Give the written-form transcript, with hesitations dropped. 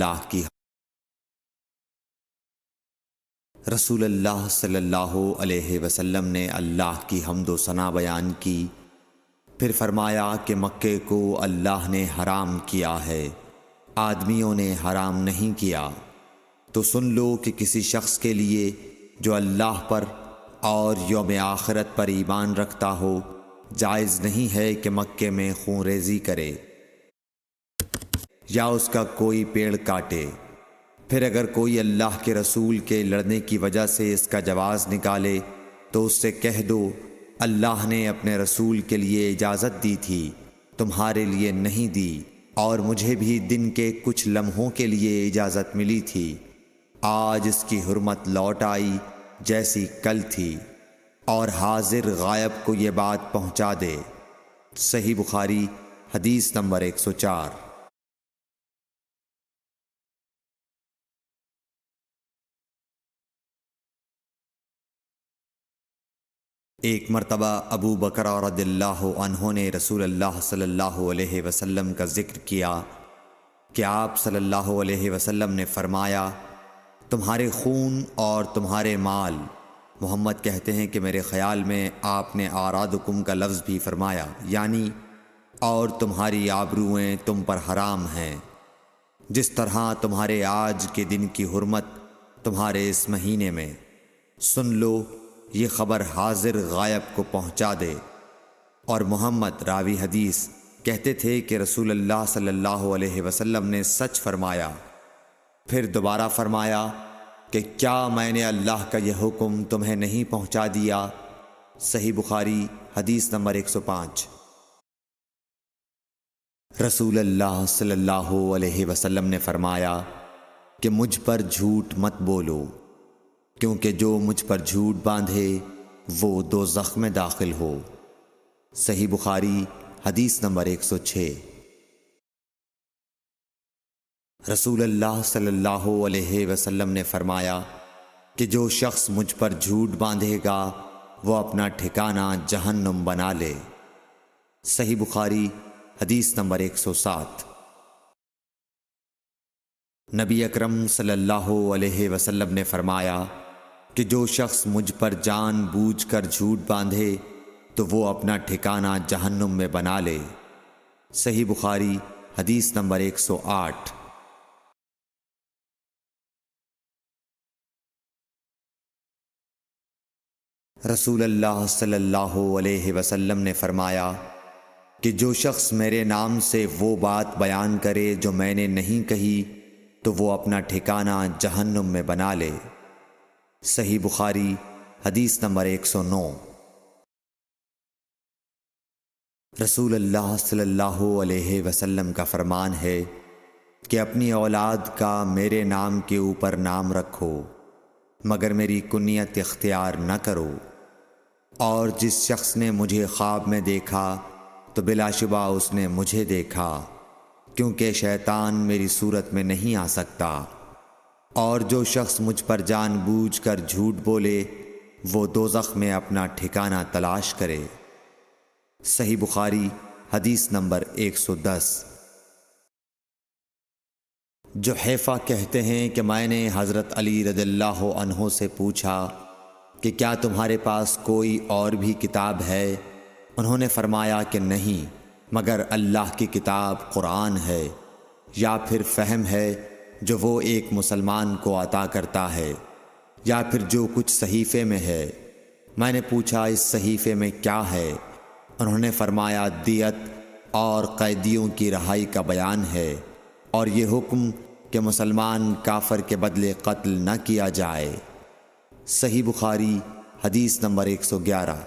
اللہ کی رسول اللہ صلی اللہ علیہ وسلم نے اللہ کی حمد و ثنا بیان کی، پھر فرمایا کہ مکے کو اللہ نے حرام کیا ہے، آدمیوں نے حرام نہیں کیا۔ تو سن لو کہ کسی شخص کے لیے جو اللہ پر اور یوم آخرت پر ایمان رکھتا ہو، جائز نہیں ہے کہ مکے میں خون ریزی کرے یا اس کا کوئی پیڑ کاٹے۔ پھر اگر کوئی اللہ کے رسول کے لڑنے کی وجہ سے اس کا جواز نکالے تو اس سے کہہ دو، اللہ نے اپنے رسول کے لیے اجازت دی تھی، تمہارے لیے نہیں دی، اور مجھے بھی دن کے کچھ لمحوں کے لیے اجازت ملی تھی، آج اس کی حرمت لوٹ آئی جیسی کل تھی، اور حاضر غائب کو یہ بات پہنچا دے۔ صحیح بخاری حدیث نمبر 104۔ ایک مرتبہ ابو بکر رضی اللہ عنہ نے رسول اللہ صلی اللہ علیہ وسلم کا ذکر کیا کہ آپ صلی اللہ علیہ وسلم نے فرمایا، تمہارے خون اور تمہارے مال۔ محمد کہتے ہیں کہ میرے خیال میں آپ نے اعراضکم کا لفظ بھی فرمایا، یعنی اور تمہاری آبروئیں تم پر حرام ہیں، جس طرح تمہارے آج کے دن کی حرمت تمہارے اس مہینے میں۔ سن لو، یہ خبر حاضر غائب کو پہنچا دے۔ اور محمد راوی حدیث کہتے تھے کہ رسول اللہ صلی اللہ علیہ وسلم نے سچ فرمایا۔ پھر دوبارہ فرمایا کہ کیا میں نے اللہ کا یہ حکم تمہیں نہیں پہنچا دیا؟ صحیح بخاری حدیث نمبر 105۔ رسول اللہ صلی اللہ علیہ وسلم نے فرمایا کہ مجھ پر جھوٹ مت بولو، کیونکہ جو مجھ پر جھوٹ باندھے وہ دوزخ میں داخل ہو۔ صحیح بخاری حدیث نمبر 106۔ رسول اللہ صلی اللہ علیہ وسلم نے فرمایا کہ جو شخص مجھ پر جھوٹ باندھے گا وہ اپنا ٹھکانہ جہنم بنا لے۔ صحیح بخاری حدیث نمبر 107۔ نبی اکرم صلی اللہ علیہ وسلم نے فرمایا کہ جو شخص مجھ پر جان بوجھ کر جھوٹ باندھے تو وہ اپنا ٹھکانہ جہنم میں بنا لے۔ صحیح بخاری حدیث نمبر 108۔ رسول اللہ صلی اللہ علیہ وسلم نے فرمایا کہ جو شخص میرے نام سے وہ بات بیان کرے جو میں نے نہیں کہی تو وہ اپنا ٹھکانہ جہنم میں بنا لے۔ صحیح بخاری حدیث نمبر 109۔ رسول اللہ صلی اللہ علیہ وسلم کا فرمان ہے کہ اپنی اولاد کا میرے نام کے اوپر نام رکھو مگر میری کنیت اختیار نہ کرو، اور جس شخص نے مجھے خواب میں دیکھا تو بلا شبہ اس نے مجھے دیکھا، کیونکہ شیطان میری صورت میں نہیں آ سکتا، اور جو شخص مجھ پر جان بوجھ کر جھوٹ بولے وہ دوزخ میں اپنا ٹھکانہ تلاش کرے۔ صحیح بخاری حدیث نمبر 110۔ جحیفہ کہتے ہیں کہ میں نے حضرت علی رضی اللہ عنہ سے پوچھا کہ کیا تمہارے پاس کوئی اور بھی کتاب ہے؟ انہوں نے فرمایا کہ نہیں، مگر اللہ کی کتاب قرآن ہے، یا پھر فہم ہے جو وہ ایک مسلمان کو عطا کرتا ہے، یا پھر جو کچھ صحیفے میں ہے۔ میں نے پوچھا اس صحیفے میں کیا ہے؟ انہوں نے فرمایا دیت اور قیدیوں کی رہائی کا بیان ہے، اور یہ حکم کہ مسلمان کافر کے بدلے قتل نہ کیا جائے۔ صحیح بخاری حدیث نمبر 111۔